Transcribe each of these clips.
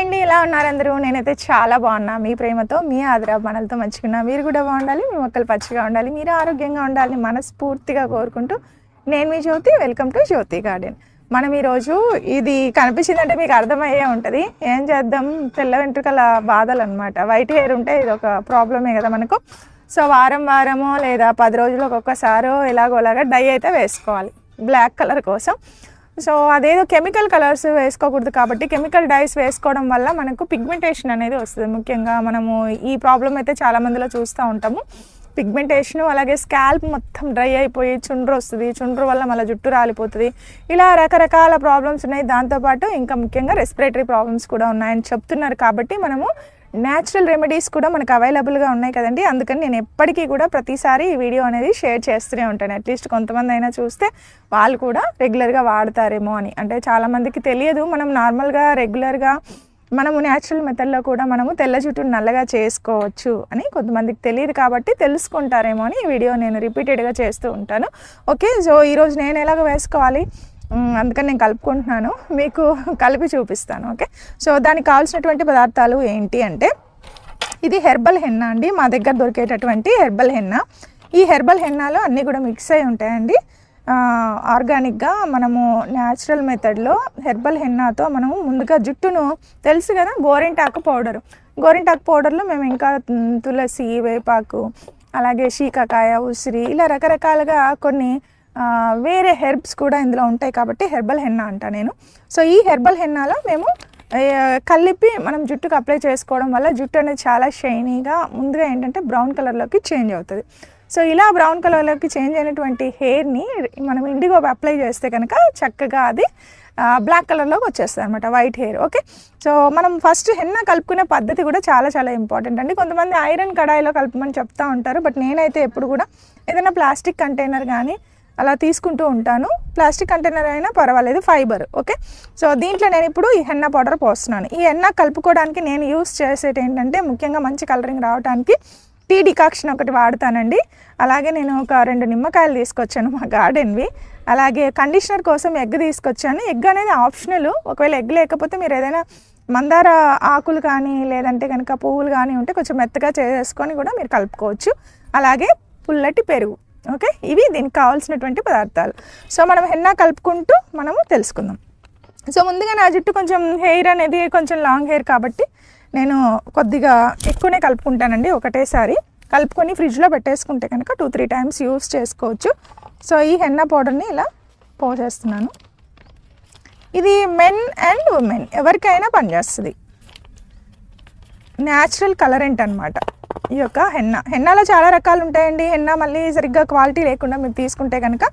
Hi అండి, ఎలా ఉన్నారు అందరూ? నేనైతే చాలా బాగున్నా. మీ ప్రేమతో, మీ ఆదరాభిమానాలతో మంచిగున్నా. మీరు కూడా బాగుండాలి, మీ మొక్కలు పచ్చిగా ఉండాలి, మీరు ఆరోగ్యంగా ఉండాలని మనస్ఫూర్తిగా కోరుకుంటూ నేను మీ Jyothi. Welcome to Jyothi garden. మనం ఈరోజు ఇది కనిపించిందంటే మీకు అర్థమయ్యే ఉంటుంది. ఏం చేద్దాం, తెల్ల వెంట్రుకల బాధలు అనమాట. వైట్ హెయిర్ ఉంటే ఇది ఒక ప్రాబ్లమే కదా మనకు. సో వారమో లేదా 10 రోజులకు ఒక్కసారో ఎలాగోలాగా డై అయితే వేసుకోవాలి బ్లాక్ కలర్ కోసం. సో అదేదో కెమికల్ కలర్స్ వేసుకోకూడదు కాబట్టి కెమికల్ డైస్ వేసుకోవడం వల్ల మనకు పిగ్మెంటేషన్ అనేది వస్తుంది. ముఖ్యంగా మనము ఈ ప్రాబ్లం అయితే చాలా మందిలో చూస్తూ ఉంటాము. పిగ్మెంటేషను, అలాగే స్కాల్ప్ మొత్తం డ్రై అయిపోయి చుండ్రు వస్తుంది. చుండ్రు వల్ల మళ్ళీ జుట్టు రాలిపోతుంది. ఇలా రకరకాల ప్రాబ్లమ్స్ ఉన్నాయి. దాంతోపాటు ఇంకా ముఖ్యంగా రెస్పిరేటరీ ప్రాబ్లమ్స్ కూడా ఉన్నాయని చెప్తున్నారు. కాబట్టి మనము న్యాచురల్ రెమెడీస్ కూడా మనకు అవైలబుల్గా ఉన్నాయి కదండి. అందుకని నేను ఎప్పటికీ కూడా ప్రతిసారి ఈ వీడియో అనేది షేర్ చేస్తూనే ఉంటాను. అట్లీస్ట్ కొంతమంది అయినా చూస్తే వాళ్ళు కూడా రెగ్యులర్గా వాడతారేమో అని. అంటే చాలామందికి తెలియదు, మనం నార్మల్గా రెగ్యులర్గా మనము న్యాచురల్ మెథడ్లో కూడా మనము తెల్ల జుట్టును నల్లగా చేసుకోవచ్చు అని కొంతమందికి తెలియదు. కాబట్టి తెలుసుకుంటారేమో అని ఈ వీడియో నేను రిపీటెడ్గా చేస్తూ ఉంటాను. ఓకే, సో ఈరోజు నేను ఎలాగ వేసుకోవాలి అందుకని నేను కలుపుకుంటున్నాను, మీకు కలిపి చూపిస్తాను. ఓకే, సో దానికి కావాల్సినటువంటి పదార్థాలు ఏంటి అంటే, ఇది హెర్బల్ హెన్నా అండి, మా దగ్గర దొరికేటటువంటి హెర్బల్ హెన్నా. ఈ హెర్బల్ హెన్నాలో అన్నీ కూడా మిక్స్ అయి ఉంటాయండి. ఆర్గానిక్గా మనము న్యాచురల్ మెథడ్లో హెర్బల్ హెన్నాతో మనము ముందుగా జుట్టును, తెలుసు కదా, గోరింటాకు పౌడర్లో మేము ఇంకా తులసి, వేపాకు, అలాగే శీకాకాయ, ఉసిరి, ఇలా రకరకాలుగా కొన్ని వేరే హెర్బ్స్ కూడా ఇందులో ఉంటాయి. కాబట్టి హెర్బల్ హెన్నా అంట నేను. సో ఈ హెర్బల్ హెన్నాలో మేము కలిపి మనం జుట్టుకు అప్లై చేసుకోవడం వల్ల జుట్టు అనేది చాలా షైనీగా, ముందుగా ఏంటంటే బ్రౌన్ కలర్లోకి చేంజ్ అవుతుంది. సో ఇలా బ్రౌన్ కలర్లోకి చేంజ్ అయినటువంటి హెయిర్ని మనం ఇండిగో అప్లై చేస్తే కనుక చక్కగా అది బ్లాక్ కలర్లోకి వచ్చేస్తుంది అనమాట, వైట్ హెయిర్. ఓకే, సో మనం ఫస్ట్ హెన్నా కలుపుకునే పద్ధతి కూడా చాలా చాలా ఇంపార్టెంట్ అండి. కొంతమంది ఐరన్ కడాయిలో కలుపుమని చెప్తూ ఉంటారు. బట్ నేనైతే ఎప్పుడు కూడా ఏదైనా ప్లాస్టిక్ కంటైనర్ కానీ అలా తీసుకుంటూ ఉంటాను. ప్లాస్టిక్ కంటైనర్ అయినా పర్వాలేదు, ఫైబర్. ఓకే, సో దీంట్లో నేను ఇప్పుడు ఈ హెన్నా పౌడర్ పోస్తున్నాను. ఈ హెన్నా కలుపుకోవడానికి నేను యూస్ చేసేది ఏంటంటే, ముఖ్యంగా మంచి కలరింగ్ రావడానికి టీ డికాక్షన్ ఒకటి వాడతానండి. అలాగే నేను ఒక 2 నిమ్మకాయలు తీసుకొచ్చాను మా గార్డెన్వి. అలాగే కండిషనర్ కోసం ఎగ్ తీసుకొచ్చాను. ఎగ్ అనేది ఆప్షనల్. ఒకవేళ ఎగ్ లేకపోతే మీరు ఏదైనా మందార ఆకులు కానీ లేదంటే కనుక పువ్వులు కానీ ఉంటే కొంచెం మెత్తగా చేసుకొని కూడా మీరు కలుపుకోవచ్చు. అలాగే పుల్లటి పెరుగు. ఓకే, ఇవి దీనికి కావాల్సినటువంటి పదార్థాలు. సో మనం హెన్నా కలుపుకుంటూ మనము తెలుసుకుందాం. సో ముందుగా నా జుట్టు కొంచెం హెయిర్ అనేది కొంచెం లాంగ్ హెయిర్ కాబట్టి నేను కొద్దిగా ఎక్కువనే కలుపుకుంటానండి. ఒకటేసారి కలుపుకొని ఫ్రిడ్జ్లో పెట్టేసుకుంటే కనుక 2-3 టైమ్స్ యూస్ చేసుకోవచ్చు. సో ఈ హెన్నా పౌడర్ని ఇలా పోసేస్తున్నాను. ఇది మెన్ అండ్ ఉమెన్ ఎవరికైనా పనిచేస్తుంది. న్యాచురల్ కలరెంట్ అనమాట ఈ యొక్క హెన్నాలో చాలా రకాలు ఉంటాయండి. హెన్నా మళ్ళీ సరిగ్గా క్వాలిటీ లేకుండా మీరు తీసుకుంటే కనుక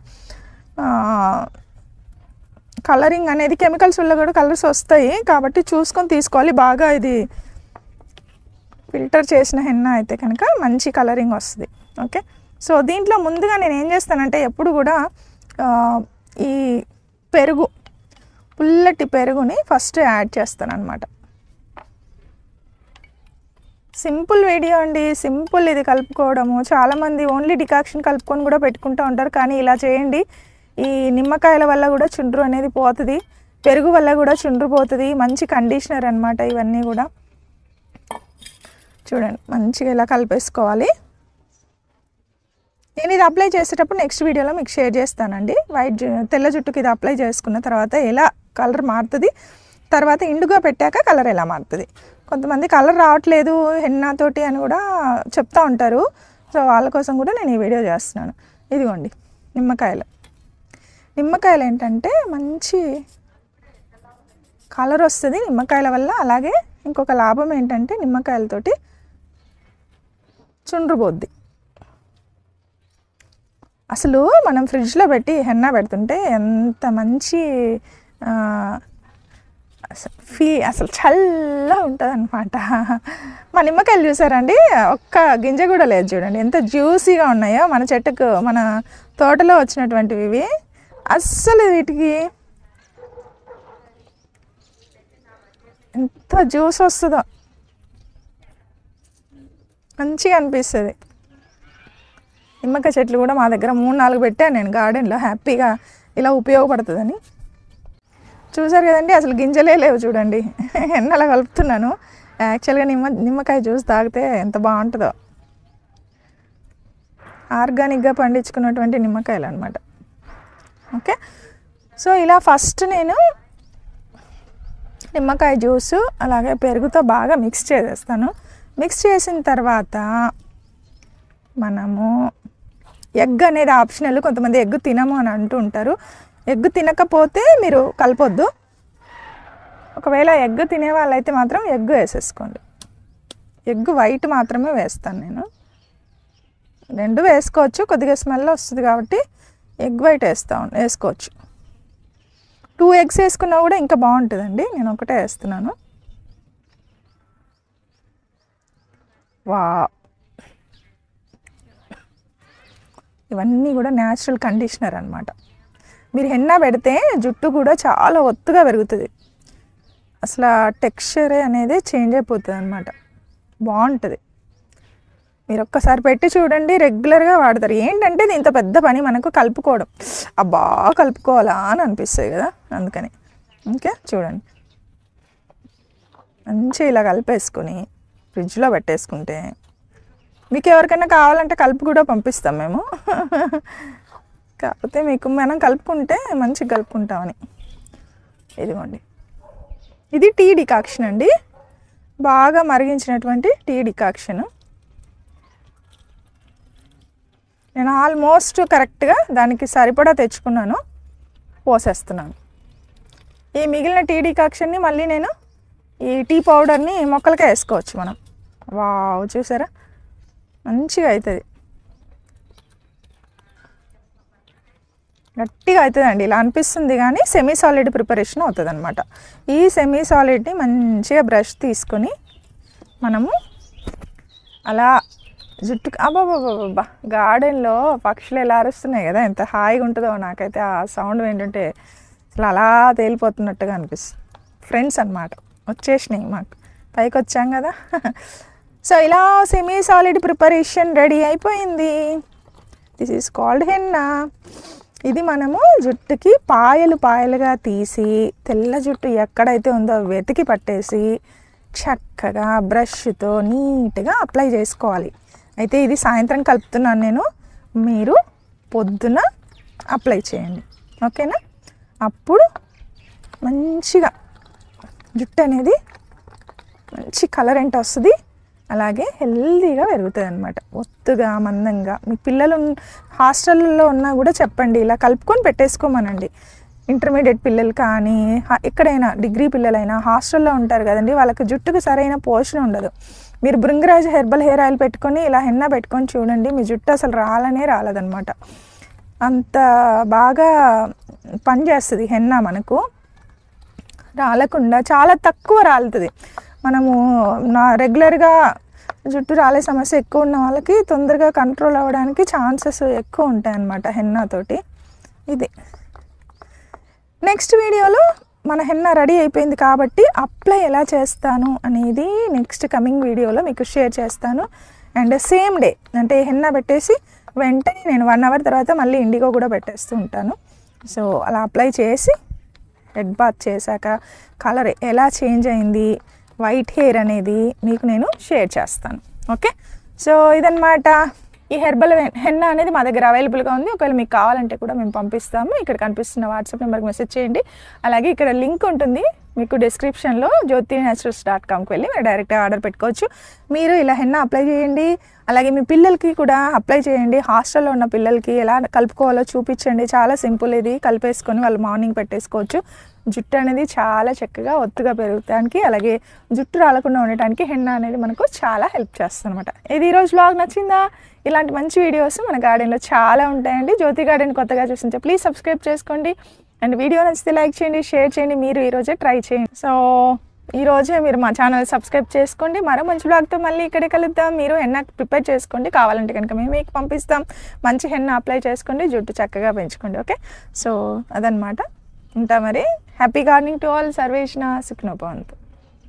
కలరింగ్ అనేది కెమికల్స్ వల్ల కూడా కలర్స్ వస్తాయి. కాబట్టి చూసుకొని తీసుకోవాలి. బాగా ఇది ఫిల్టర్ చేసిన హెన్నా అయితే కనుక మంచి కలరింగ్ వస్తుంది. ఓకే, సో దీంట్లో ముందుగా నేను ఏం చేస్తానంటే, ఎప్పుడు కూడా ఈ పెరుగు, పుల్లటి పెరుగుని ఫస్ట్ యాడ్ చేస్తాను అనమాట. సింపుల్ వీడియో అండి, సింపుల్ ఇది కలుపుకోవడము. చాలామంది ఓన్లీ డికాక్షన్ కలుపుకొని కూడా పెట్టుకుంటూ ఉంటారు. కానీ ఇలా చేయండి. ఈ నిమ్మకాయల వల్ల కూడా చుండ్రు అనేది పోతుంది, పెరుగు వల్ల కూడా చుండ్రు పోతుంది. మంచి కండిషనర్ అనమాట ఇవన్నీ కూడా. చూడండి, మంచిగా ఇలా కలిపేసుకోవాలి. నేను ఇది అప్లై చేసేటప్పుడు నెక్స్ట్ వీడియోలో మీకు షేర్ చేస్తానండి. తెల్ల జుట్టుకి ఇది అప్లై చేసుకున్న తర్వాత ఎలా కలర్ మారుతుంది, తర్వాత ఇండుగా పెట్టాక కలర్ ఎలా మారుతుంది. కొంతమంది కలర్ రావట్లేదు హెన్నాతోటి అని కూడా చెప్తూ ఉంటారు. సో వాళ్ళ కోసం కూడా నేను ఈ వీడియో చేస్తున్నాను. ఇదిగోండి నిమ్మకాయలు ఏంటంటే మంచి కలర్ వస్తుంది నిమ్మకాయల వల్ల. అలాగే ఇంకొక లాభం ఏంటంటే నిమ్మకాయలతోటి చుండ్రు పోద్ది. అసలు మనం ఫ్రిడ్జ్లో పెట్టి హెన్నా పెడుతుంటే ఎంత మంచి అసలు చల్లగా ఉంటుంది అనమాట. మా నిమ్మకాయలు చూసారండి, ఒక్క గింజ కూడా లేదు. చూడండి ఎంత జ్యూసీగా ఉన్నాయో. మన చెట్టుకు, మన తోటలో వచ్చినటువంటివి ఇవి. అస్సలు వీటికి ఎంత జ్యూస్ వస్తుందో, మంచిగా అనిపిస్తుంది. నిమ్మకాయ చెట్లు కూడా మా దగ్గర 3-4 పెట్టాను నేను గార్డెన్లో, హ్యాపీగా ఇలా ఉపయోగపడుతుందని. చూసారు కదండి, అసలు గింజలే లేవు చూడండి. ఎన్నలా కలుపుతున్నాను. యాక్చువల్గా నిమ్మకాయ జ్యూస్ తాగితే ఎంత బాగుంటుందో. ఆర్గానిక్గా పండించుకున్నటువంటి నిమ్మకాయలు అనమాట. ఓకే, సో ఇలా ఫస్ట్ నేను నిమ్మకాయ జ్యూసు అలాగే పెరుగుతో బాగా మిక్స్ చేసేస్తాను. మిక్స్ చేసిన తర్వాత మనము ఎగ్ అనేది ఆప్షనల్. కొంతమంది ఎగ్ తినము అని అంటూ ఉంటారు. ఎగ్ తినకపోతే మీరు కలపొద్దు. ఒకవేళ ఎగ్ తినే వాళ్ళైతే మాత్రం ఎగ్ వేసేసుకోండి. ఎగ్ వైట్ మాత్రమే వేస్తాను నేను. 2 వేసుకోవచ్చు, కొద్దిగా స్మెల్ వస్తుంది కాబట్టి ఎగ్ వైట్ వేసుకోవచ్చు. 2 ఎగ్స్ వేసుకున్నా కూడా ఇంకా బాగుంటుందండి. నేను ఒకటే వేస్తున్నాను. వా, ఇవన్నీ కూడా న్యాచురల్ కండిషనర్ అనమాట. మీరు హెన్నా పెడితే జుట్టు కూడా చాలా ఒత్తుగా పెరుగుతుంది. అసలు టెక్స్చరే అనేది చేంజ్ అయిపోతుంది అనమాట. బాగుంటుంది. మీరు ఒక్కసారి పెట్టి చూడండి, రెగ్యులర్గా వాడతారు. ఏంటంటే ఇది ఇంత పెద్ద పని మనకు కలుపుకోవడం, అబ్బా కలుపుకోవాలా అని అనిపిస్తుంది కదా, అందుకని. ఓకే, చూడండి, మంచిగా ఇలా కలిపేసుకొని ఫ్రిడ్జ్లో పెట్టేసుకుంటే మీకు ఎవరికైనా కావాలంటే కలిపి కూడా పంపిస్తాం మేము. కాకపోతే మీకు మనం కలుపుకుంటే మంచిగా కలుపుకుంటామని. ఇదిగోండి, ఇది టీ డికాక్షన్ అండి. బాగా మరిగించినటువంటి టీ డికాక్షన్. నేను ఆల్మోస్ట్ కరెక్ట్గా దానికి సరిపడా తెచ్చుకున్నాను, పోసేస్తున్నాను. ఈ మిగిలిన టీ డికాక్షన్ని మళ్ళీ నేను ఈ టీ పౌడర్ని మొక్కలకే వేసుకోవచ్చు మనం. వావ్, చూసారా మంచిగా అవుతుంది, గట్టిగా అవుతుందండి. ఇలా అనిపిస్తుంది కానీ సెమీ సాలిడ్ ప్రిపరేషన్ అవుతుంది అనమాట. ఈ సెమీ సాలిడ్ని మంచిగా బ్రష్ తీసుకొని మనము అలా జుట్టు, అబ్బాబ్బాబ్బా, గార్డెన్లో పక్షులు ఎలా అరుస్తున్నాయి కదా, ఎంత హాయిగా ఉంటుందో. నాకైతే ఆ సౌండ్ ఏంటంటే అసలు అలా తేలిపోతున్నట్టుగా అనిపిస్తుంది. ఫ్రెండ్స్ అనమాట వచ్చేసినాయి, మాకు పైకి వచ్చాం కదా. సో ఇలా సెమీ సాలిడ్ ప్రిపరేషన్ రెడీ అయిపోయింది. This is called henna. ఇది మనము జుట్టుకి పాయలుగా తీసి తెల్ల జుట్టు ఎక్కడైతే ఉందో వెతికి పట్టేసి చక్కగా బ్రష్తో నీట్గా అప్లై చేసుకోవాలి. అయితే ఇది సాయంత్రం కలుపుతున్నాను నేను, మీరు పొద్దున అప్లై చేయండి. ఓకేనా? అప్పుడు మంచిగా జుట్టు అనేది మంచి కలర్ ఏంటి వస్తుంది, అలాగే హెల్దీగా పెరుగుతుంది అనమాట. ఒత్తుగా మందంగా. మీ పిల్లలు హాస్టల్లో ఉన్నా కూడా చెప్పండి, ఇలా కలుపుకొని పెట్టేసుకోమనండి. ఇంటర్మీడియట్ పిల్లలు కానీ ఎక్కడైనా డిగ్రీ పిల్లలైనా హాస్టల్లో ఉంటారు కదండి, వాళ్ళకి జుట్టుకు సరైన పోషణ ఉండదు. మీరు భృంగరాజ్ హెర్బల్ హెయిర్ ఆయిల్ పెట్టుకొని ఇలా హెన్నా పెట్టుకొని చూడండి, మీ జుట్టు అసలు రాలేదన్నమాట. అంత బాగా పనిచేస్తుంది హెన్నా. మనకు రాలకుండా చాలా తక్కువ రాలుతుంది. మనము రెగ్యులర్గా జుట్టు రాలే సమస్య ఎక్కువ ఉన్న వాళ్ళకి తొందరగా కంట్రోల్ అవ్వడానికి ఛాన్సెస్ ఎక్కువ ఉంటాయి అన్నమాట హెన్నాతోటి. ఇది నెక్స్ట్ వీడియోలో మన హెన్నా రెడీ అయిపోయింది కాబట్టి అప్లై ఎలా చేస్తాను అనేది నెక్స్ట్ కమింగ్ వీడియోలో మీకు షేర్ చేస్తాను. అండ్ సేమ్ డే అంటే హెన్నా పెట్టేసి వెంటనే నేను 1 అవర్ తర్వాత మళ్ళీ ఇండిగో కూడా పెట్టేస్తూ ఉంటాను. సో అలా అప్లై చేసి హెడ్ బాత్ చేశాక కలర్ ఎలా చేంజ్ అయింది, వైట్ హెయిర్ అనేది మీకు నేను షేర్ చేస్తాను. ఓకే, సో ఇదన్నమాట. ఈ హెర్బల్ హెన్నా అనేది మా దగ్గర అవైలబుల్గా ఉంది. ఒకవేళ మీకు కావాలంటే కూడా మేము పంపిస్తాము. ఇక్కడ కనిపిస్తున్న వాట్సాప్ నెంబర్కి మెసేజ్ చేయండి. అలాగే ఇక్కడ లింక్ ఉంటుంది మీకు డిస్క్రిప్షన్లో, jyotinaturals.comకి వెళ్ళి మీరు డైరెక్ట్గా ఆర్డర్ పెట్టుకోవచ్చు. మీరు ఇలా హెన్నా అప్లై చేయండి. అలాగే మీ పిల్లలకి కూడా అప్లై చేయండి. హాస్టల్లో ఉన్న పిల్లలకి ఎలా కలుపుకోవాలో చూపించండి. చాలా సింపుల్, ఇది కలిపేసుకొని వాళ్ళు మార్నింగ్ పెట్టేసుకోవచ్చు. జుట్టు అనేది చాలా చక్కగా ఒత్తుగా పెరగడానికి, అలాగే జుట్టు రాలకుండా ఉండటానికి హెన్నా అనేది మనకు చాలా హెల్ప్ చేస్తుంది అనమాట. ఇది ఈరోజు వ్లాగ్ నచ్చిందా? ఇలాంటి మంచి వీడియోస్ మన గార్డెన్లో చాలా ఉంటాయండి. జ్యోతి గార్డెన్ కొత్తగా చూసింటే ప్లీజ్ సబ్స్క్రైబ్ చేసుకోండి. అండ్ వీడియో నచ్చితే లైక్ చేయండి, షేర్ చేయండి. మీరు ఈరోజే ట్రై చేయండి. సో ఈరోజే మీరు మా ఛానల్ సబ్స్క్రైబ్ చేసుకోండి. మరో మంచి బ్లాగ్తో మళ్ళీ ఇక్కడే కలుద్దాం. మీరు హెన్నా ప్రిపేర్ చేసుకోండి, కావాలంటే కనుక మేము మీకు పంపిస్తాం. మంచి హెన్నా అప్లై చేసుకోండి, జుట్టు చక్కగా పెంచుకోండి. ఓకే, సో అదనమాట. ఉంటా మరి. Happy gardening to all. సర్వేషణ సుఖినో భవంతు.